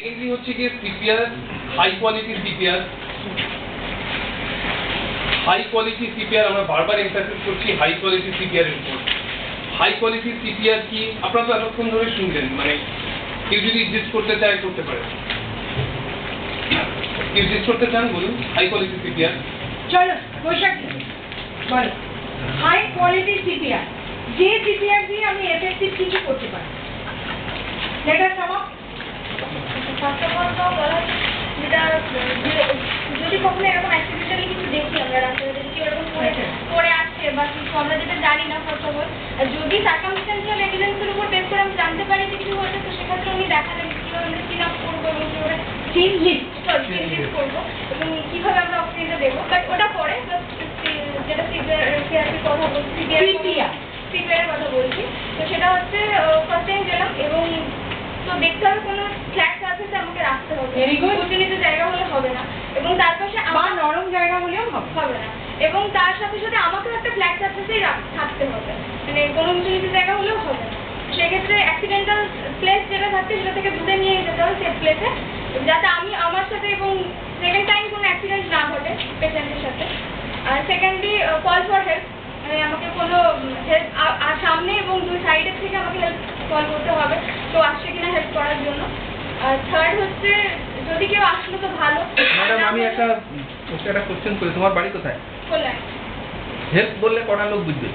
Secondly হচ্ছে কি CPR, high quality CPR. High quality CPR আমরা বারবার এমফাসিস করছি হাই কোয়ালিটি সিপিআর এর উপর। হাই কোয়ালিটি সিপিআর কি আপনারা তো এতক্ষণ ধরে শুনলেন, মানে কেউ যদি এক্সিস্ট করতে চায় করতে পারে। কেউ এক্সিস্ট করতে চান বলুন হাই কোয়ালিটি সিপিআর। চলো বৈশাখ বলো হাই কোয়ালিটি সিপিআর, যে সিপিআর দিয়ে আমি এফেক্টিভ কিছু করতে পারি। Let us come up. First of all তো বলা যেটা যদি কখনো এরকম অ্যাক্সিডেন্টালি কিছু দেখি আমরা রাস্তায় যদি কেউ এরকম পড়ে আসছে বা কিছু আমরা যেটা জানি না ফার্স্ট অফ অল, যদি সার্কামস্ট্যান্সিয়াল এভিডেন্সের উপর বেস করে আমি জানতে পারি যে কিছু হয়েছে, তো সেক্ষেত্রে আমি দেখালেন কীভাবে আমরা ক্লিন আপ করবো এবং কীভাবে সিন লিস্ট করবো এবং কীভাবে আমরা অক্সিজেনটা দেবো। বাট ওটা পরে যেটা সিআরপির কথা বলছি, সিপিআর কথা বলছি, তো সেটা হচ্ছে ফার্স্ট টাইম গেলাম এবং তো দেখতে হবে কোনো ফ্ল্যাট সার্ফেসে আমাকে রাখতে হবে, উঁচু নিচু জায়গা হলে হবে না, এবং তার পাশে আমার নরম জায়গা হলেও হবে না, এবং তার সাথে সাথে আমাকেও একটা ফ্ল্যাট সার্ফেসেই থাকতে হবে, মানে কোনো উঁচু নিচু জায়গা হলেও হবে না। সেক্ষেত্রে অ্যাক্সিডেন্টাল প্লেস যেটা থাকছে সেটা থেকে দূরে নিয়ে যেতে হবে সেফ প্লেসে, যাতে আমি আমার সাথে এবং সেকেন্ড টাইম কোনো অ্যাক্সিডেন্ট না ঘটে পেশেন্টের সাথে। আর সেকেন্ডলি কল ফর হেল্প, মানে আমাকে কোনো হেল্প আর সামনে এবং দুই সাইডের থেকে আমাকে হেল্প কল করতে হবে কেউ আসছে কিনা হেল্প করার জন্য। আর থার্ড হচ্ছে যদি কেউ আসলো তো ভালো। ম্যাডাম আমি একটা কোশ্চেন করি, তোমার বাড়ি কোথায়? বললেন হেল্প বললে কটা লোক বুঝবে?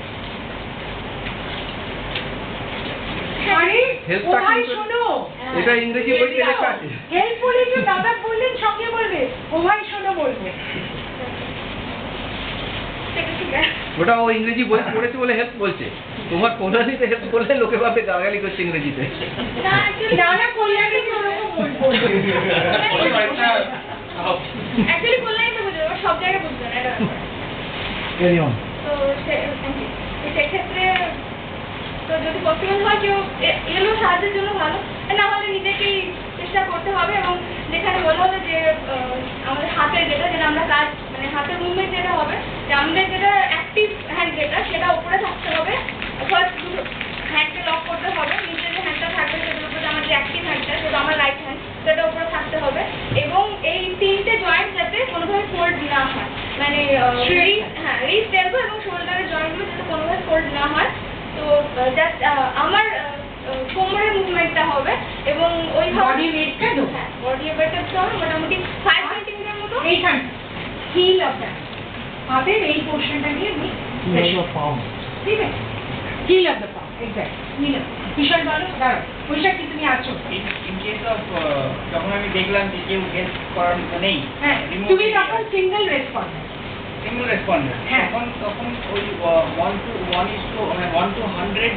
আরে হেল্পটা ওই কিন্তু শোনো, এটা ইংরেজি বইতে লেখা আছে। হেল্প বলে যে দাদা বললেন সঙ্গে বলবে ও ভাই শোনো বলবে। ওটা ও ইংরেজি বই পড়েছে বলে হেল্প বলছে, তোমার কোনালিতে হেল্প করলে লোকে ভাবে গালাগালি করছে ইংরেজিতে। না কল্যাণী ওরকম বলবে। অ্যাকচুয়ালি কল্যাণী তো বুঝবে, সব জায়গায় বুঝবে না এটা। তো সেক্ষেত্রে তো যদি পসিবল হয় কেউ এলো সাহায্যের জন্য ভালো, না হলে নিজেকেই চেষ্টা করতে হবে। এবং যেখানে বলা হবে যে আমাদের হাতের যেটা আমরা কাজ, মানে হাতের মুভমেন্ট যেটা হবে, যে আমাদের যেটা অ্যাক্টিভ হ্যান্ড যেটা সেটা উপরে থাকতে হবে। ফার্স্ট হ্যান্ডকে লক করতে হবে, নিচে যে হ্যান্ডটা থাকবে সেটার উপরে আমার যে অ্যাক্টিভ হ্যান্ডটা সেটা আমার রাইট হ্যান্ড, সেটা উপরে থাকতে হবে। এবং এই তিনটে জয়েন্ট যাতে কোনোভাবে ফোল্ড না হয়, মানে রিস্ট এলবো এবং শোল্ডারের জয়েন্টগুলো যাতে কোনোভাবে ফোল্ড না হয়। তো জাস্ট আমার কোমরের মুভমেন্টটা হবে এবং ওই বডি ওয়েটটা দেবো। হ্যাঁ, বডি ওয়েটটা দিতে হবে মোটামুটি 5 সেন্টিমিটার মতো। এইখান হিল অফ দ্যাট হাতের এই পোর্শনটা নিয়ে আমি ঠিক আছে, heel of the palm exact heel. Kishore বলো দাঁড়াও বৈশাখ কি তুমি আছো? ইন কেস অফ যখন আমি দেখলাম যে কেউ হেল্প করার নেই, হ্যাঁ তুমি তখন সিঙ্গেল রেসপন্ডার। সিঙ্গল রেসপন্ডার, হ্যাঁ। তখন ওই 1 to 100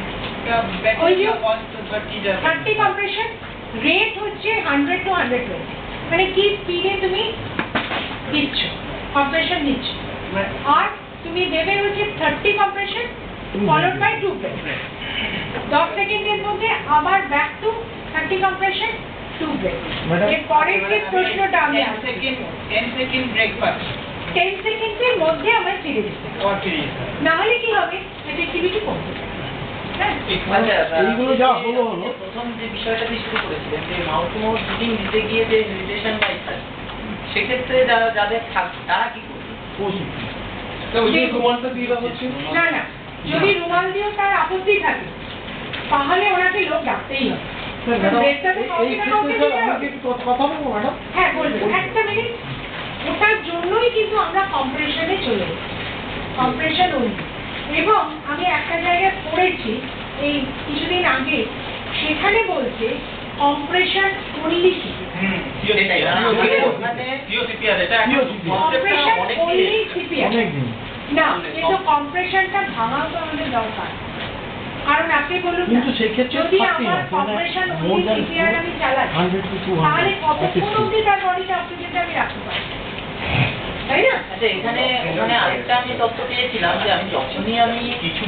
টা ব্যাক ওই যে 1 to 30 যাবে। 30 কম্প্রেশন রেট হচ্ছে 100 to 120, মানে কি স্পিডে তুমি দিচ্ছ কম্প্রেশন নিচ্ছ। আর তুমি দেবে হচ্ছে 30 কম্প্রেশন ফলোড বাই 2 ব্রেথ। 10 সেকেন্ডের মধ্যে আবার ব্যাক টু 30 কম্প্রেশন 2 ব্রেথ। এর পরের যে প্রশ্নটা আমি 10 সেকেন্ড ব্রেকফাস্ট 10 সেকেন্ডের মধ্যে আমার ছেড়ে দিতে হবে, না হলে কি হবে এফেক্টিভিটি কমবে। হ্যাঁ এইগুলো যা হলো প্রথম যে বিষয়টা দিয়ে শুরু করেছিলেন যে মাউথ টু মাউথ ব্রিদিং দিতে গিয়ে যে হেজিটেশন বা ইত্যাদি, সেক্ষেত্রে যাদের থাকছে তারা কি করবে? রুমালটা দিয়ে দেওয়া হচ্ছে না যদি রুমাল দিয়েও তার আপত্তি থাকে তাহলে ওনাকে লোক ডাকতেই হবে। হ্যাঁ বলবো একটা মিনিট। ওটার জন্যই কিন্তু আমরা কম্প্রেশনে চলে যাই, কম্প্রেশন উইন্ড। এবং আমি একটা জায়গায় পড়েছি এই কিছুদিন আগে, সেখানে বলছে কম্প্রেশন অনলি না, কিন্তু কম্প্রেশনটা ভাঙাও তো আমাদের দরকার। কারণ আপনি বলুন যদি আমার কম্প্রেশন অনলি সিপিআর আমি চালাই তাহলে কতক্ষণ অবধি তার বডিতে অক্সিজেনটা আমি রাখতে পারি, তাই না? আচ্ছা এখানে আরেকটা আমি তথ্য পেয়েছিলাম যে আমি যখনই কিছু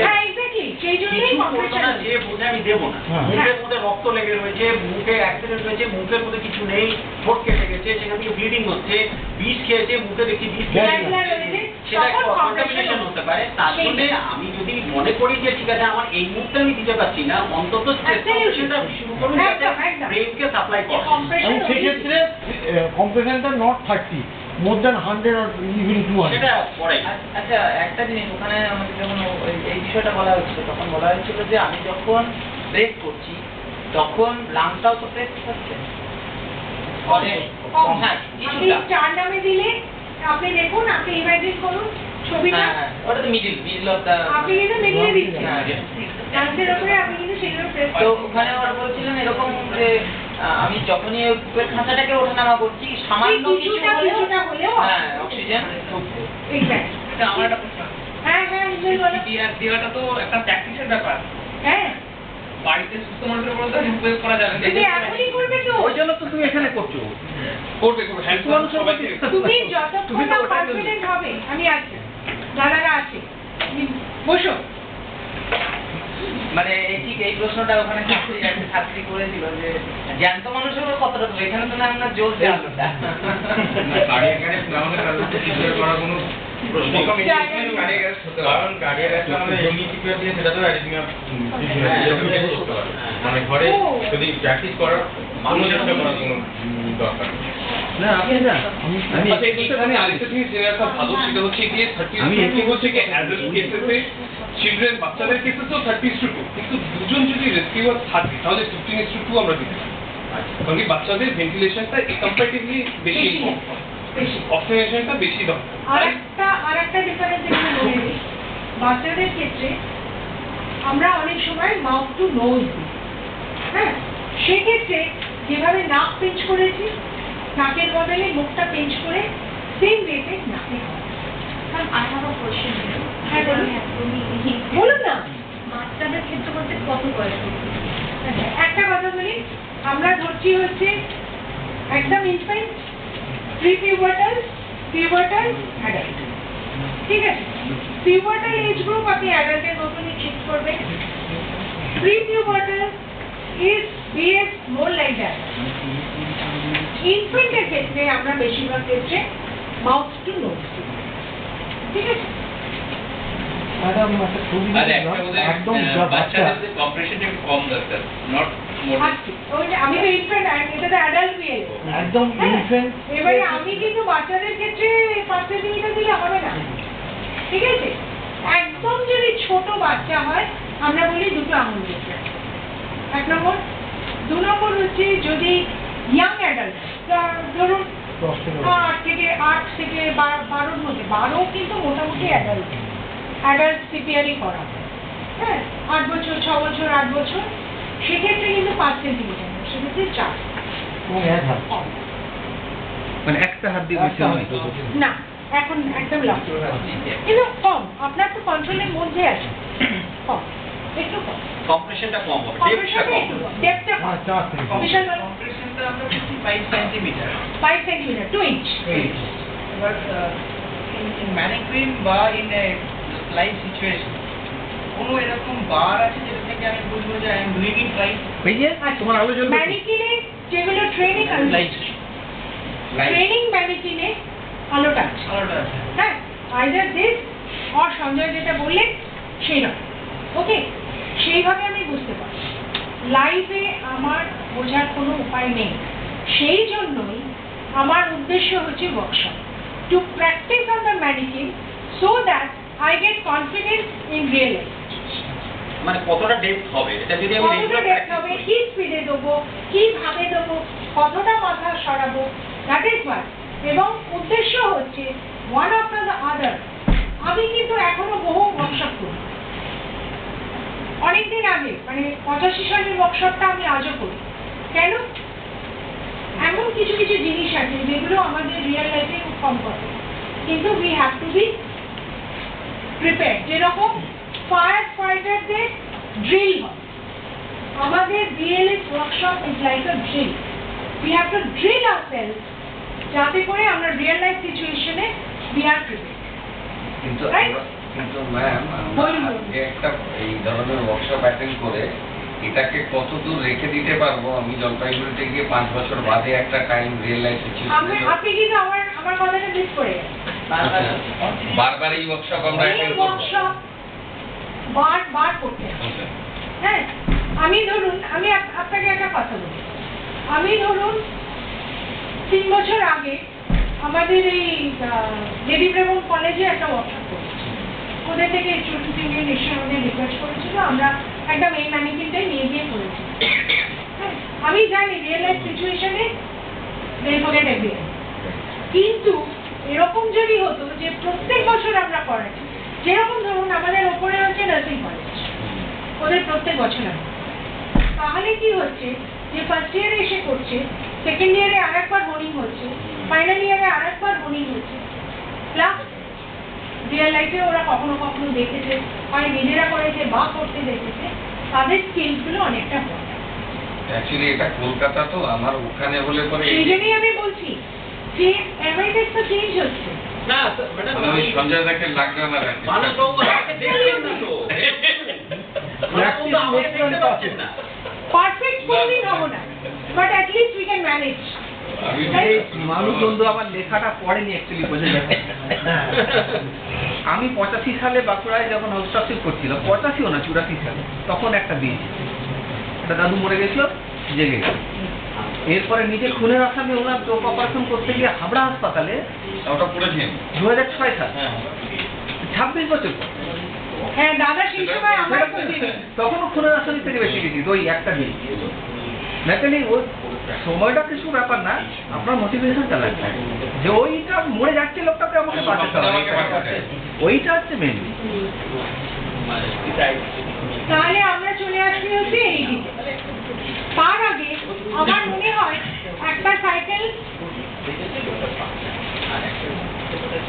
হ্যাঁ এক্স্যাক্টলি, সেই জন্যই কম্প্রেশন। যে বোঝে আমি দেবো না, মুখের মধ্যে রক্ত লেগে রয়েছে, মুখে অ্যাক্সিডেন্ট হয়েছে, মুখের মধ্যে কিছু নেই, ঠোঁট কেটে গেছে, সেখান থেকে ব্লিডিং হচ্ছে, বিষ খেয়েছে, মুখে দেখি বিষ খেয়েছে, সেটা তখন কন্টামিনেশন হতে পারে। তার সেই- জন্য আমি যদি মনে করি যে ঠিক আছে আমার এই মুহূর্তে আমি দিতে পারছি না, অন্তত কম্প্রেশনটা শুরু করুন যাতে একদম, একদম। ব্রেনকে সাপ্লাই করে। compression এবং সেক্ষেত্রে কম্প্রেশনটা not 30, more than 100 or even 200। সেটা পরে আচ্ছা একটা জিনিস ওখানে আমাদের যখন এই বিষয়টা বলা হচ্ছিল তখন বলা হয়েছিল যে আমি যখন ব্রেক করছি তখন লাংটাও তো প্রেস হচ্ছে হ্যাঁ আপনি কিছুটা চার নামে দিলে আপনি দেখুন, আপনি ইমাজিন করুন ছবিটা, হ্যাঁ ওটা তো মিডল অফ দা আপনি কিন্তু মিডিলে দিচ্ছেন হ্যাঁ, লাঞ্চের উপরে, আপনি কিন্তু সেগুলো প্রেস তো ওখানে ওরা বলছিলেন এরকম যে আমি যখনই ওই বুকের খাঁচাটাকে ওঠানামা করছি সামান্য কিছু কিছুটা হলেও হ্যাঁ অক্সিজেন এক্স্যাক্ট। এটা আমার একটা প্রশ্ন। হ্যাঁ হ্যাঁ নিজের বলো। সিপিআর দেওয়াটা তো একটা প্র্যাকটিসের ব্যাপার। হ্যাঁ বাড়িতে সুস্থ মানুষের উপর তো উপয়োগ করা যাবে না। তুমি এখনই করবে তো, ওই জন্য তো তুমি এখানে করছো। করবে হ্যান্ড টু হ্যান্ড সবাইকে। তুমি তুমি যতক্ষণ তো না ওটাই বলছো। কনফিডেন্ট হবে, আমি আছি, দাদারা আছে, তুমি বসো। মানে এই ঠিক এই প্রশ্নটা ওখানে একটা ছাত্রী করেছিল যে জ্যান্ত মানুষের উপর কতটা দেবো? এখানে তো না আমরা জ্বলছে আলোটা কারণ কার্ডিয়াক অ্যারেস্ট আমাদের এমনি সিপিআর দিয়ে সেটা তো অ্যারিথমিয়া মানে ঘরে যদি প্র্যাকটিস করার কোনো চেষ্টা করার কোনো দরকার নেই। না আপনি না আমি আচ্ছা এখানে আরেকটা জিনিস জেনে রাখা ভালো, সেটা হচ্ছে গিয়ে 30 হচ্ছে কি অ্যাডাল্ট কেসেসে, চিলড্রেন বাচ্চাদের কেসেসেও 30:2, কিন্তু দুজন যদি রেস্কিউয়ার থাকে তাহলে 15:2 আমরা দিতে পারি। কারণ কি বাচ্চাদের ভেন্টিলেশনটা কম্পারেটিভলি বেশি, বেশি। অক্সিজেশনটা বেশি দরকার। আর একটা ডিফারেন্স এখানে বলে দিই, বাচ্চাদের ক্ষেত্রে আমরা অনেক সময় মাউথ টু নোজ দিই, হ্যাঁ, সেক্ষেত্রে যেভাবে নাক পেঞ্চ করেছি, নাকের বদলে মুখটা পেঞ্চ করে সেম ওয়েতে নাকে হয়। I have a question here. হ্যাঁ বলুন। একদমই বলুন না। বাচ্চাদের ক্ষেত্রে বলতে কত বয়স হচ্ছে? আচ্ছা, একটা কথা বলি, আমরা ধরছি হচ্ছে একদম infant, pre pubertal, pubertal, adult, ঠিক আছে? পিউবার্টাল এজ গ্রুপ আপনি অ্যাডাল্টের মতনই ট্রিট করবেন। Pre pubertal is behave more like that. ইনফ্যান্টের ক্ষেত্রে আমরা বেশিরভাগ ক্ষেত্রে মাউথ টু নোজ, ঠিক আছে? ম্যাডাম একটা ছবি দেখলাম, একদম বাচ্চা কম্প্রেশনটা একটু কম দরকার, নট মোর। আচ্ছা, ওই যে আমি তো ইনফ্যান্ট, এটা তো অ্যাডাল্ট বিহেভ। একদম ইনফ্যান্ট। এবারে আমি কিন্তু বাচ্চাদের ক্ষেত্রে 5 সেন্টিমিটার দিলে হবে না, ঠিক আছে? একদম যদি ছোট বাচ্চা হয় আমরা বলি 2 আঙুল দিতে, 1 নম্বর। 2 নম্বর হচ্ছে যদি ইয়াং অ্যাডাল্ট, ধরুন 8 থেকে 12-র মধ্যে, 12 কিন্তু মোটামুটি অ্যাডাল্ট সিপিআরই করা হয়, হ্যাঁ, 8 বছর, 6 বছর, 8 বছর, সেক্ষেত্রে কিন্তু 5 সেন্টিমিটার, সেক্ষেত্রে 4 এবং এক হাত। মানে একটা হাত দিয়ে বসে নয়। না, এখন একদম লাভ, কিন্তু কম, আপনার তো কন্ট্রোলের মধ্যে আছে, কম, একটু কম, কম্প্রেশনটা কম হবে, কম্প্রেশনটা ডেপথটা একটু কম কম, ডেপথটা কম, 4 থেকে বিশাল বড়, কম্প্রেশনটা আমরা বলছি 5 সেন্টিমিটার 5 সেন্টিমিটার, 2 ইঞ্চ। এবার ইন ম্যানিকুইন বা ইন এ লাইভ সিচুয়েশন কোনো এরকম বার আছে যেটা থেকে আমি বুঝবো যে I am doing it right? এই যে তোমার আলো জ্বলবে তো। ম্যানিকিনে যেগুলো ট্রেনিং ম্যানিকিনে আলোটা আছে, আলোটা আছে হ্যাঁ, আইদার দিস অর সঞ্জয় যেটা বললেন সেই রকম, ওকে, সেইভাবে আমি বুঝতে পারি। লাইভে আমার বোঝার কোনো উপায় নেই, সেই জন্যই আমার উদ্দেশ্য হচ্ছে workshop, to practice on the mannequin so that I get confidence in real life. মানে কতটা ডেপথ হবে এটা যদি আমি কতটা রেগুলার ডেপথ হবে, কি স্পিডে দেবো, কিভাবে দেবো, কতটা মাথা সরাবো, দ্যাট ইজ ওয়াট। এবং উদ্দেশ্য হচ্ছে ওয়ান আফটার দ্য আদার। আমি কিন্তু এখনো বহু ওয়ার্কশপ করি, অনেকদিন আগে, মানে 85 সালের ওয়ার্কশপটা আমি আজও করি। কেন? এমন কিছু কিছু জিনিস আছে যেগুলো আমাদের রিয়েল লাইফে খুব কম করে, কিন্তু we have to be prepare. যেরকম ফায়ার ফাইটারদের ড্রিল হয়, আমাদের BLS workshop is like a drill. We have to drill ourselves যাতে করে আমরা রিয়েল লাইফ সিচুয়েশনে উই আর প্রিপেয়ার। কিন্তু Right? কিন্তু ম্যাম বলুন। আজকে একটা এই ধরনের ওয়ার্কশপ অ্যাটেন্ড করে এটাকে কতদূর রেখে দিতে পারবো আমি জলপাইগুড়িতে গিয়ে 5 বছর বাদে একটা টাইম রিয়েল লাইফ সিচুয়েশনে আপনি কিন্তু আমার আমার কথাটা মিস করে গেছে। বারবার এই ওয়ার্কশপ আমরা এই অ্যাটেন্ড করব। ওয়ার্কশপ বার করতে হবে। হ্যাঁ, আমি ধরুন আমি আপনাকে একটা কথা বলি, আমি ধরুন 3 বছর আগে আমাদের এই লেডি ব্রেবন কলেজে একটা ওয়ার্কশপ করেছি। ওদের থেকে স্টুডেন্ট ইউনিয়ন এসে আমাদের রিকোয়েস্ট করেছিল, আমরা একটা মেয়ে ম্যানেজমেন্টে নিয়ে গিয়ে করেছি। হ্যাঁ, আমি জানি রিয়েল লাইফ সিচুয়েশনে they forget everything, কিন্তু এরকম যদি হতো যে প্রত্যেক বছর আমরা করাচ্ছি, যেরকম ধরুন আমাদের ওপরে হচ্ছে নার্সিং কলেজ, ওদের প্রত্যেক বছর আছে, তাহলে কি হচ্ছে যে ফার্স্ট ইয়ারে এসে করছে, সেকেন্ড ইয়ারে আরেকবার হোনিং হচ্ছে, ফাইনাল ইয়ারে আরেকবার হোনিং হচ্ছে, প্লাস রিয়েল লাইফে ওরা কখনো কখনো দেখেছে, হয় নিজেরা করেছে বা করতে দেখেছে, তাদের স্কিলসগুলো অনেকটা বড়। অ্যাকচুয়ালি এটা কলকাতা তো, আমার ওখানে হলে পরে সেই জন্যই আমি বলছি যে এভারিথিং তো চেঞ্জ হচ্ছে। না ম্যাডাম, আমি সঞ্জয় দাকে লাগবে আমার আর কি। মানববাবু আমাকে দেখছেন না তো। মানববাবু আমাকে দেখতে পাচ্ছেন না। পারফেক্ট কোনদিন হবো না, but at least we can manage. এই মানুষ বন্ধু আমার লেখাটা পড়েনি অ্যাকচুয়ালি, বোঝা যাচ্ছে। আমি 85 সালে বাঁকুড়ায় যখন হাউসটাফশিপ করছিলাম, 85ও না 84 সালে, তখন একটা দিয়েছি, একটা দাদু মরে গেছিল, জেগে গেল। এরপরে নিজে খুনের আসামি ওনার চোখ অপারেশন করতে গিয়ে হাবড়া হাসপাতালে, ওটা পড়েছেন 2006 সালে, 26 বছর পর। হ্যাঁ দাদা সেই সময় আমার তখনও খুনের আসামি থেকে বেশি গেছি, ওই একটা দিন। ন্যাচারালি ওই সময়টা কিছু ব্যাপার না, আপনার মোটিভেশনটা লাগবে যে ওইটা মরে যাচ্ছে লোকটাকে আমাকে বাঁচাতে হবে, ওইটা হচ্ছে মেন। তাহলে আমরা চলে আসছি হচ্ছে এই দিকে। তার আগে আমার মনে হয় একটা সাইকেল,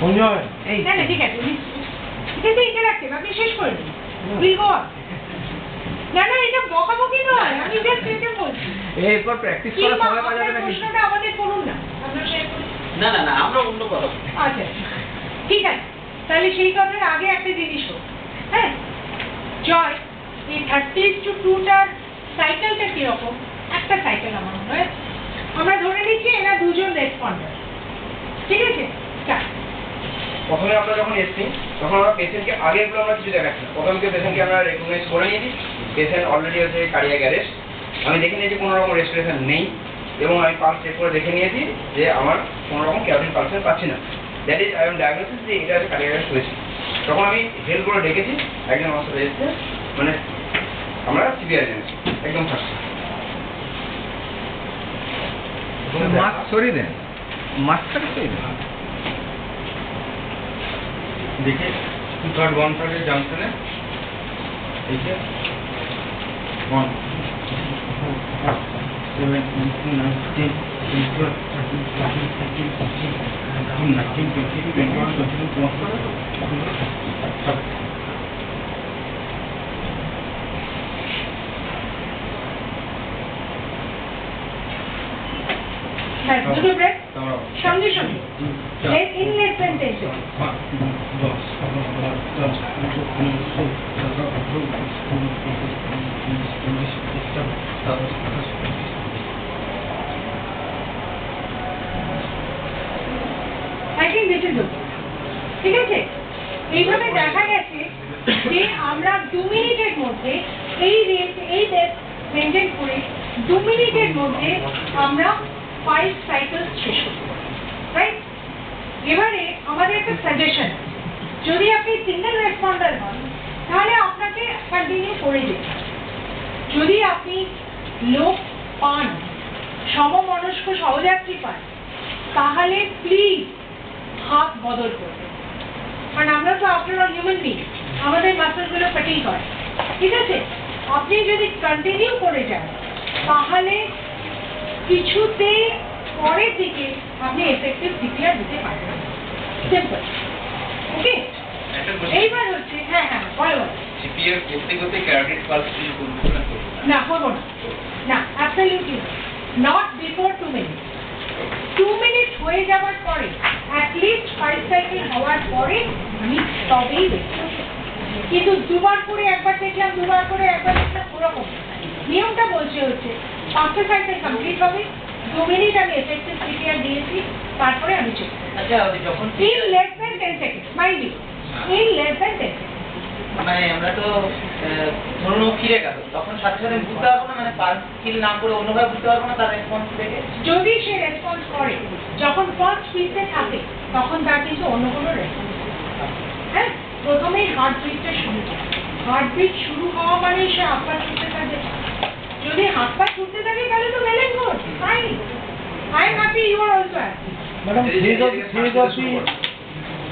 সঞ্জয় এই না না ঠিক আছে, এটা তো ইন্টারাক্টিভ, আপনি শেষ করে দিন, উইল গো অন। না না এটা বকাবকি নয়, আমি জাস্ট এটা বলছি। এরপর প্র্যাকটিস করার কিংবা সময় পাওয়া যাবে আপনার নাকি? প্রশ্নটা আমাদের করুন না, আমরা শেয়ার করি। না না না, আমরা অন্য কথা বলছি। আচ্ছা ঠিক আছে, তাহলে সেই কথার আগে একটা জিনিস হোক। হ্যাঁ জয়, এই 30:2টার সাইকেলটা কিরকম? একটা সাইকেল আমার মনে হয় আমরা ধরে নিচ্ছি এরা দুজন রেসপন্ডার, ঠিক আছে? প্রথমে আমরা যখন এসছি তখন আমরা পেশেন্টকে আগেরগুলো আমরা কিছু দেখাচ্ছি না, প্রথমকে পেশেন্টকে আমরা রেকগনাইজ করে নিয়েছি, পেশেন্ট অলরেডি হচ্ছে কার্ডিয়াক অ্যারেস্ট। আমি দেখে নিয়েছি কোনো রকম রেস্পিরেশন নেই, এবং আমি পালস চেক করে দেখে নিয়েছি যে আমার কোনো রকম ক্যারোটিন পালসেন পাচ্ছি না, that is I am diagnosis যে এটা হচ্ছে কার্ডিয়াক অ্যারেস্ট হয়েছে। তখন আমি হেল্প করে ডেকেছি, একজন আমার সাথে এসেছে, মানে আমরা সিভিয়ার জেনেছি একদম ফার্স্ট। মাস্ক সরিয়ে দেন, মাস্কটাকে সরিয়ে দেন। দেখে 2/3 জাংশনে এই যে 1 7 8 9 10 11 12 13 14 15 16 17 18 19 20 21 22 দুটো ব্রেক সঙ্গে সঙ্গে in less than 10 second. I think this is okay. ঠিক আছে, এইভাবে দেখা গেছে যে আমরা 2 মিনিটের মধ্যে এই রেট এই ডেপথ মেনটেন করে 2 মিনিটের মধ্যে আমরা 5 সাইকেলস শেষ করতে পারি, রাইট? এবারে আমাদের একটা সাজেশন, যদি আপনি সিঙ্গেল রেসপন্ডার হন তাহলে আপনাকে কন্টিনিউ করে যেতে হবে। যদি আপনি লোক পান, সমমনস্ক সহযাত্রী পান, তাহলে প্লিজ হাত বদল করবেন, কারণ আমরা তো আপনারা হিউম্যান বিং, আমাদের মাসলগুলো ফাটিগ হয়, ঠিক আছে? আপনি যদি কন্টিনিউ করে যান তাহলে কিছুতে পরের দিকে আপনি এফেক্টিভ সিপিআর দিতে পারবেন, সিম্পল। ওকে, এইবার হচ্ছে হ্যাঁ হ্যাঁ বলো। সিপিআর করতে করতে ক্যারোটিন পালস ফিল করবো না, না করবো না, না absolutely not before 2 minute. 2 minute হয়ে যাওয়ার পরে অ্যাটলিস্ট 5 সাইকেল হওয়ার পরে আমি তবেই দেখলাম, কিন্তু দুবার করে একবার দেখলাম, দুবার করে একবার দেখলাম ওরকম নিয়মটা বলছে হচ্ছে 5টা সাইকেল কমপ্লিট হবে, 2 মিনিট আমি এফেক্টিভ সিপিআর দিয়েছি, তারপরে আমি চেক আচ্ছা যখন in less than 10 seconds, mind you, in less than 10 seconds. মানে আমরা তো ধরুন ও ফিরে গেল, তখন সাথে সাথে বুঝতে পারবো না, মানে পালস কিল না করে অন্যভাবে বুঝতে পারবো না তার রেসপন্স থেকে? যদি সে রেসপন্স করে, যখন ফার্স্ট পিসে থাকে তখন তার কিন্তু অন্য কোনো রেসপন্স, হ্যাঁ, প্রথমেই হার্টবিটটা শুরু হয়। হার্টবিট শুরু হওয়া মানে সে হাত পা ছুটতে থাকে। যদি হাত পা ছুটতে থাকে তাহলে তো well and good, fine, I am happy, you are also happy. Madam, phase of the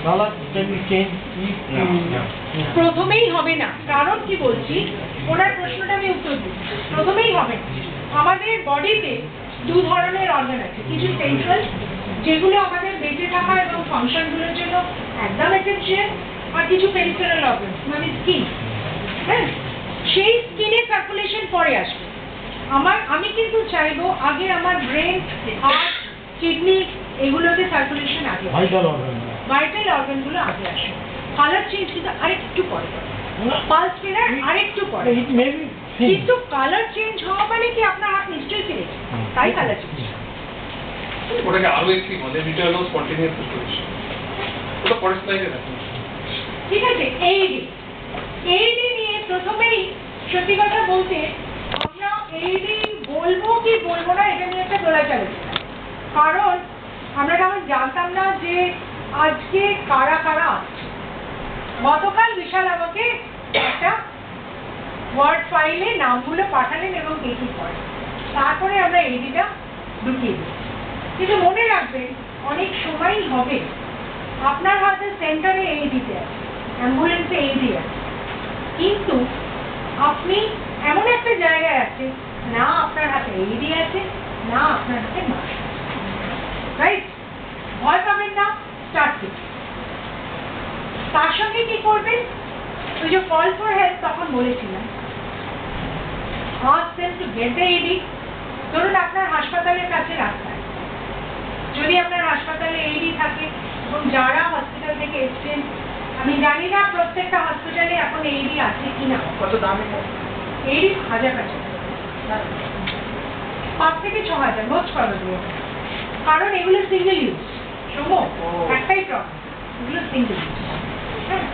Nala can be changed if প্রথমেই হবে না, কারণ কি বলছি, ওনার প্রশ্নটা আমি উত্তর দিই। প্রথমেই হবে না। আমাদের বডিতে 2 ধরনের অর্গান আছে, কিছু সেন্ট্রাল যেগুলো আমাদের বেঁচে থাকা এবং ফাংশনগুলোর জন্য একদম এসেনশিয়াল, আর কিছু পেরিফেরাল অর্গান মানে স্কিন, হ্যাঁ, সেই স্কিনে সার্কুলেশন পরে আসবে। আমি কিন্তু চাইবো আগে আমার ব্রেন, হার্ট, কিডনি এগুলোতে সার্কুলেশন আগে, vital organ. ভাইটাল অর্গানগুলো আগে আসে। কালার চেঞ্জ কিন্তু আরেকটু পরে, পালস ফিলার আরেকটু পরে, It may be seen. কিন্তু কালার চেঞ্জ হওয়া মানে কি আপনার হাত নিশ্চয়ই ফিরেছে, তাই কালার চেঞ্জ। ওটাকে আরো একটি বলে, এটা হলো স্পন্টেনিয়াস সার্কুলেশন। ওটা পরের স্লাইডে দেখুন। ঠিক আছে, এইডি নিয়ে প্রথমেই সত্যি কথা বলতে আমরা এইডি বলবো কি বলবো না এটা নিয়ে একটা দোলাচল ছিল। কারণ আমরা তখন জানতাম না যে আজকে কারা কারা আসছে। গতকাল বিশাল আমাকে একটা ওয়ার্ড ফাইলে নামগুলো পাঠালেন এবং কিছু করে, তারপরে আমরা এইডিটা ঢুকিয়ে দিই। কিন্তু মনে রাখবেন অনেক সময়ই হবে আপনার হাতে সেন্টারে এইডিতে আছে, অ্যাম্বুলেন্সে এইডি আছে, কিন্তু আপনি এমন একটা জায়গায় আছেন না আপনার হাতে এইডি আছে না আপনার হাতে মাস্ক, রাইট? ভয় পাবেন না, স্টার্ট করুন। তার সঙ্গে কি করবেন, ওই যে কল ফর হেল্প তখন বলেছিলাম, ask them to get the AED। ধরুন আপনার হাসপাতালের কাছে রাস্তায়, যদি আপনার হাসপাতালে AED থাকে এবং যারা হসপিটাল থেকে এসছেন, আমি জানি না প্রত্যেকটা হসপিটালে এখন AED আছে কিনা, কত দাম এটা? AED 1000 আছে, 5 থেকে 6000 মোস্ট প্রবাবলি, কারণ এগুলো সিঙ্গেল ইউজ। শোনো, একটাই প্রবলেম, এগুলো সিঙ্গেল ইউজ। হ্যাঁ,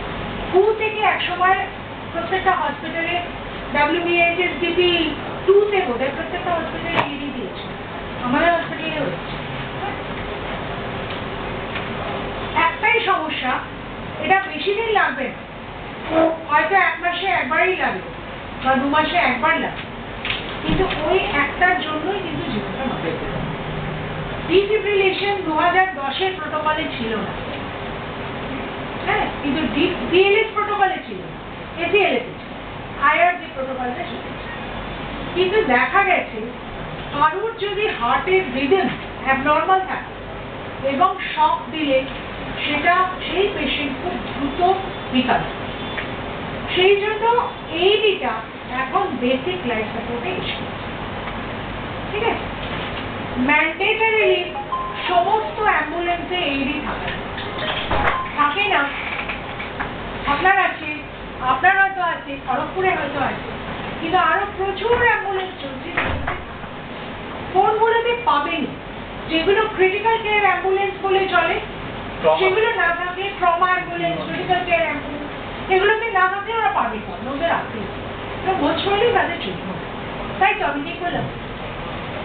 হু থেকে এক সময় প্রত্যেকটা হসপিটালে WBHSDP 2 তে বোধহয় প্রত্যেকটা হসপিটালে AED দিয়েছে, আমাদের হসপিটালে হচ্ছে। একটাই সমস্যা, এটা বেশি দিন লাগবে না, হয়তো 1 মাসে একবারই লাগবে বা 2 মাসে একবার লাগবে, কিন্তু ওই একটার জন্যই কিন্তু জীবনটা নষ্ট হয়ে যাবে। ডিফিব্রিলেশন 2010-এর প্রোটোকলে ছিল না, হ্যাঁ, কিন্তু BLS প্রোটোকলে ছিল, ACLS IRG প্রোটোকলটা ছিল। কিন্তু দেখা গেছে কারোর যদি হার্টের রিদম অ্যাবনর্মাল থাকে এবং শক দিলে সেটা সেই পেশেন্ট খুব দ্রুত বিকাশ, সেই জন্য এইটা এখন বেসিক লাইফ সাপোর্টে এসে, ঠিক আছে? ম্যান্ডেটরিলি সমস্ত অ্যাম্বুলেন্সে এইডি থাকে না, আপনার আছে, আপনার হয়তো আছে, খড়গপুরে হয়তো আছে, কিন্তু আরো প্রচুর অ্যাম্বুলেন্স চলছে কোনগুলোতে পাবেন, যেগুলো ক্রিটিক্যাল কেয়ার অ্যাম্বুলেন্স বলে চলে, সেগুলো না থাকে, trauma ambulance, critical care ambulance, এগুলোতে না থাকলে ওরা পাবে না, ওদের রাখতে মোচড়লেই তাদের চলতে হবে। তাই তো আমি ঠিক বললাম,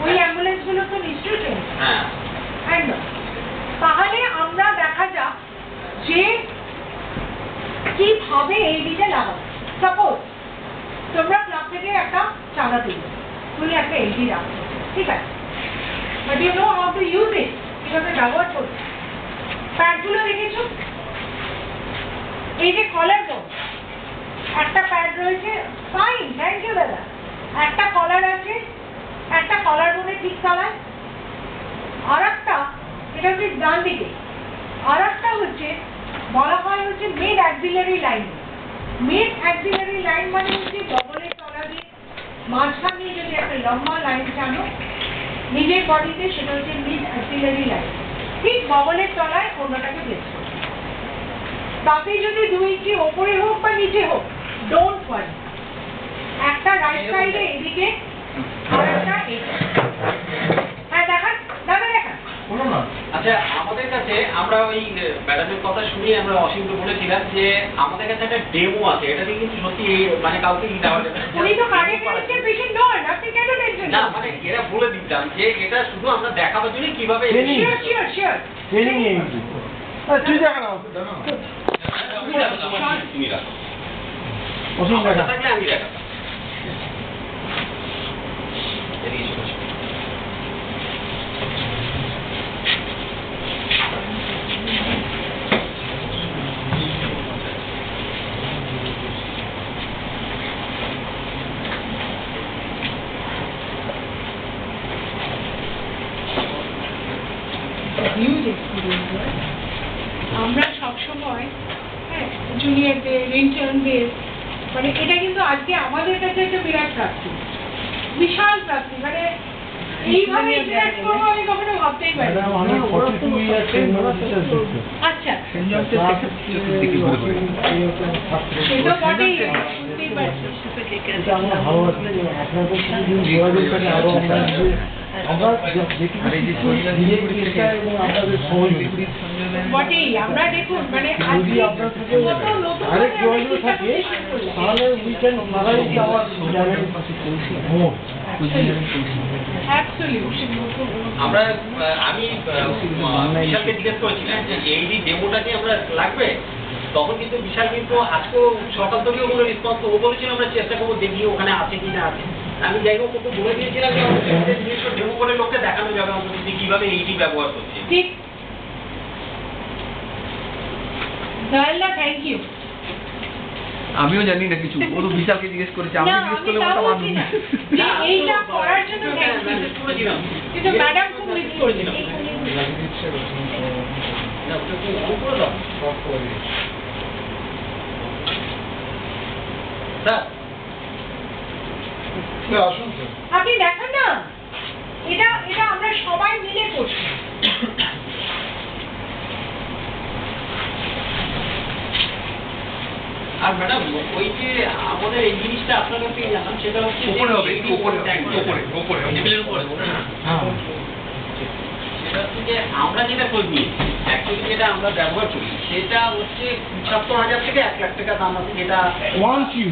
ওই অ্যাম্বুলেন্সগুলো তো নিশ্চয়ই ট্রেন, একদম। তাহলে আমরা দেখা যাক যে কিভাবে এইডিটা লাগাবো। সাপোজ তোমরা ক্লাব থেকে একটা চাঁদা তুলবে, তুমি একটা এইডি রাখছো, ঠিক আছে, but you know how to use it, কিভাবে ব্যবহার করবে। প্যাডগুলো দেখেছো, এই যে কলার বোন, একটা প্যাড রয়েছে, ফাইন, থ্যাংক ইউ দাদা, একটা কলার আছে, একটা কলার বোনের ঠিক তলায়, আর একটা এটা হচ্ছে ডান দিকে, আর একটা হচ্ছে বলা হয় হচ্ছে mid axillary line. Mid axillary line মানে হচ্ছে বগলের তলা দিয়ে মাঝখান দিয়ে যদি একটা লম্বা লাইন টানো নিজের বডিতে, সেটা হচ্ছে মিড অ্যাক্সিলারি লাইন, ঠিক বগলের তলায় অন্যটাকে প্লেস করবে। তাতে যদি 2 ইঞ্চি ওপরে হোক বা নিচে হোক, ডোন্ট ওয়ারি, একটা রাইট সাইডে এদিকে আর একটা এইদিকে। হ্যাঁ দেখা কাছে আমরা ওই ম্যাডামের কথা শুনে আমরা অসীমকে বলেছিলাম যে আমাদের কাছে একটা ডেমো আছে, এটা দিয়ে কিন্তু সত্যি মানে কাউকে দিতে হবে না। উনি তো কার্ডিয়াক অ্যারেস্টের পেশেন্ট নন, আপনি কেন টেনশন না মানে এরা বলে দিতাম যে এটা শুধু আমরা দেখাবার জন্য কিভাবে শিওর শিওর শিওর ট্রেনিং এই তুই দেখা না তুমি রাখো, অসীম আমার দেখা থাকলে আমি দেখাতাম। এদিকে চলে আসো। Huge experience. আমরা সবসময় হ্যাঁ জুনিয়রদের ইন্টার্নদের মানে এটা কিন্তু আজকে আমাদের কাছে একটা বিরাট প্রাপ্তি, বিশাল প্রাপ্তি, মানে এইভাবে ইন্টারাক্ট করবো আমি কখনো ভাবতেই পারি ম্যাডাম আমি 42 ইয়ার সেন্ট জোসেফ টিচার। আচ্ছা সেন্ট জনসের চতুর্দিকে ঘুরে ঘুরে সেটা বটেই, বুঝতেই পারছি। এটা আমার ভালো লাগছে যে আপনাদের সাথে যে যোগাযোগ করে আরো আমরা যেটুকু নিজের চেষ্টা এবং আপনাদের সহযোগিতা বটেই, আমরা দেখুন মানে যদি আজকে আপনার থেকে কত নতুন আরেক যোগাযোগ থাকে তাহলে we can surprise our more absolutely. আমরা আমি বিশালকে জিজ্ঞেস করেছিলাম যে এই ডেমোটা কি আমরা লাগবে, তখন কিন্তু বিশাল কিন্তু আজকেও সকাল থেকেও কোনো রেসপন্স, ও বলেছিল আমরা চেষ্টা করবো দেখি ওখানে আছে কি না আছে। আমি যাই হোক ওকে বলে দিয়েছিলাম যে আমাদের জিনিসটা ডেমো করে লোককে দেখানো যাবে অন্তত যে কিভাবে এইটি ব্যবহার করছে। ঠিক দয়াল্লা, থ্যাংক ইউ। আমিও জানি না কিছু, ও তো বিশালকে জিজ্ঞেস করেছে, আমি না, জিজ্ঞেস আমি করলে তাও ওটা বলছি না যে এইটা করার জন্য thank you। মেসেজ করেছিলাম। কিন্তু ম্যাডাম খুব মিস করলেন। না, ওটা কি অন করে দাও। স্যার আসুন স্যার। আপনি দেখেন না, এটা এটা আমরা সবাই মিলে করছি। আর ম্যাডাম ওই যে আমাদের এই জিনিসটা আপনার কাছে জানান, সেটা হচ্ছে যে উপরে হবে, AD উপরে ট্যাঙ্ক, উপরে টেবিলের উপরে। হ্যাঁ সেটা হচ্ছে যে আমরা যেটা করি অ্যাকচুয়ালি যেটা আমরা ব্যবহার করি সেটা হচ্ছে ৭৫,০০০ থেকে ১ লাখ টাকা দাম আছে, যেটা ওয়ান্স ইউ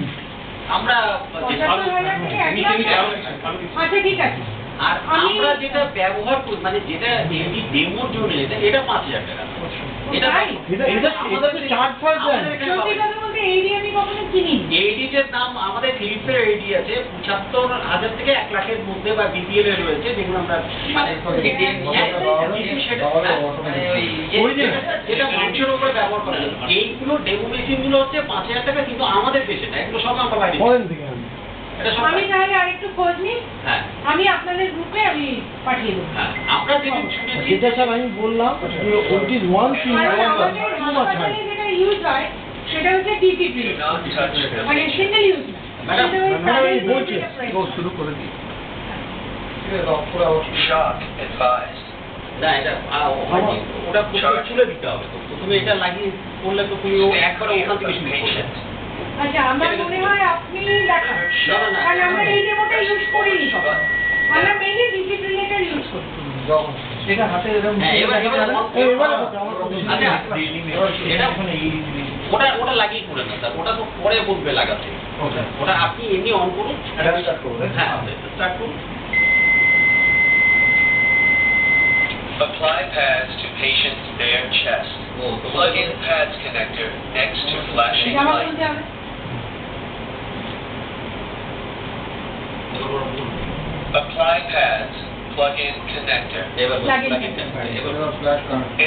আমরা ৭৫,০০০ থেকে ১ লাখ টাকা। আচ্ছা ঠিক আছে। আর আমি- আমরা যেটা ব্যবহার করি মানে যেটা এমনি ডেমোর জন্য এটা ৫,০০০ টাকা। এটা তাই? এটা তো চার্জ ফার্জ দেয়। সত্যি কথা বলতে এই দিয়ে আমি কখনো কিনিনি। এইডিটের দাম আমাদের ফিলিপসের এইডি আছে ৭৫,০০০ থেকে ১ লাখের মধ্যে বা বিপিএল এর রয়েছে, যেগুলো আমরা মানে যেটা মানুষের উপরে ব্যবহার করা যায়। এইগুলো ডেমো মেশিন গুলো হচ্ছে ৫,০০০ টাকা, কিন্তু আমাদের দেশে না, এগুলো সব আমরা বাইরে। ফরেন থেকে আনি। এটা সব আমি তাহলে আরেকটু খোঁজ নিই, হ্যাঁ আমি আপনাদের গ্রুপে আমি পাঠিয়ে দেবো। হ্যাঁ আমরা যেটুকু শুনেছি যেটা স্যার আমি বললাম যে ওট ইজ ওয়ান্স ইউ কারণ টু আমাদের মাচ হাসপাতালে যেটা ইউজ হয় সেটা হচ্ছে TT Do not touch the মানে patient. সিঙ্গেল ইউজ না। ম্যাডাম, এটা ওই ম্যাডাম, এই তাদের বলছে। যেটা ও শুরু করে দিই। Shock advised. না এটা ওটা প্রথমে তুলে দিতে হবে, তো প্রথমে এটা লাগিয়ে করলে তো তুমি Stay একবার clear ওখান of থেকে the শুরু করবে। patient. আচ্ছা আমার মনে হয় আপনি দেখান, না, না, না। কারণ আমরা এই ডেমোটা ইউজ করিনি কখনো। আমরা মেইনলি ডিসিপ্লিনেটার ইউজ করি। এটা হাতে এরকম হ্যাঁ, এবার এবার আচ্ছা, এটা ওটা লাগিয়ে করে না স্যার, ওটা তো পরে বলবে লাগাতে। ওটা আপনি এমনি অন করুন। এটা স্টার্ট করব। হ্যাঁ স্টার্ট করুন। Apply pads to patient's bare chest. ও তো Plug in pads connector next to flashing এটা আমার light. বলতে হবে। Apply pads, plug in connector. এবার লাগিয়ে লাগিয়ে দিন। দেন। এবার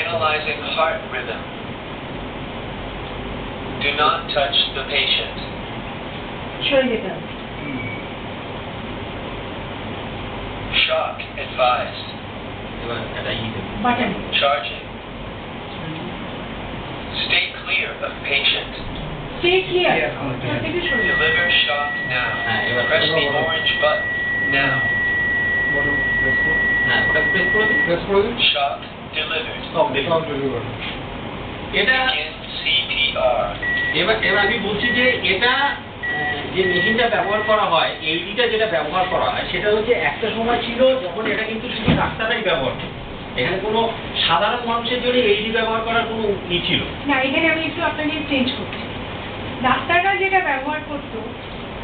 Analyzing heart rhythm. Do not touch the patient. সরে যেতে হবে। Shock advised. এবার এটা ই দেন। Button. Charging. Stay clear of patient. Stay clear. থেকে সরে যাবে। Deliver shock now. এবার Press the orange button now. হ্যাঁ ওটা প্রেস করে দিন। Shock delivered. সব দেখুন। এটা Begin CPR. এবার আমি বলছি যে এটা যে মেশিনটা ব্যবহার করা হয়, এইডিটা যেটা ব্যবহার করা হয় সেটা হচ্ছে একটা সময় ছিল যখন এটা কিন্তু শুধু ডাক্তাররাই ব্যবহার করত। এখানে কোনো সাধারণ মানুষের জন্য এইডি ব্যবহার করার কোনো ছিল না, এখানে আমি একটু আপনাকে চেঞ্জ করছি। ডাক্তাররা যেটা ব্যবহার করতো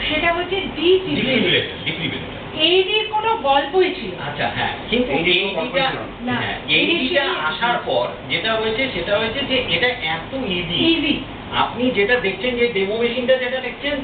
সেটা হচ্ছে ডিফিব্রিলেটর। এইডির কোনো গল্পই ছিল না। আচ্ছা হ্যাঁ, কিন্তু এইডিটা না, এইডিটা আসার পর যেটা হয়েছে সেটা হয়েছে যে এটা এত ইজি। ইজি। আপনি যেটা দেখছেন যে ডেমো মেশিনটা যেটা দেখছেন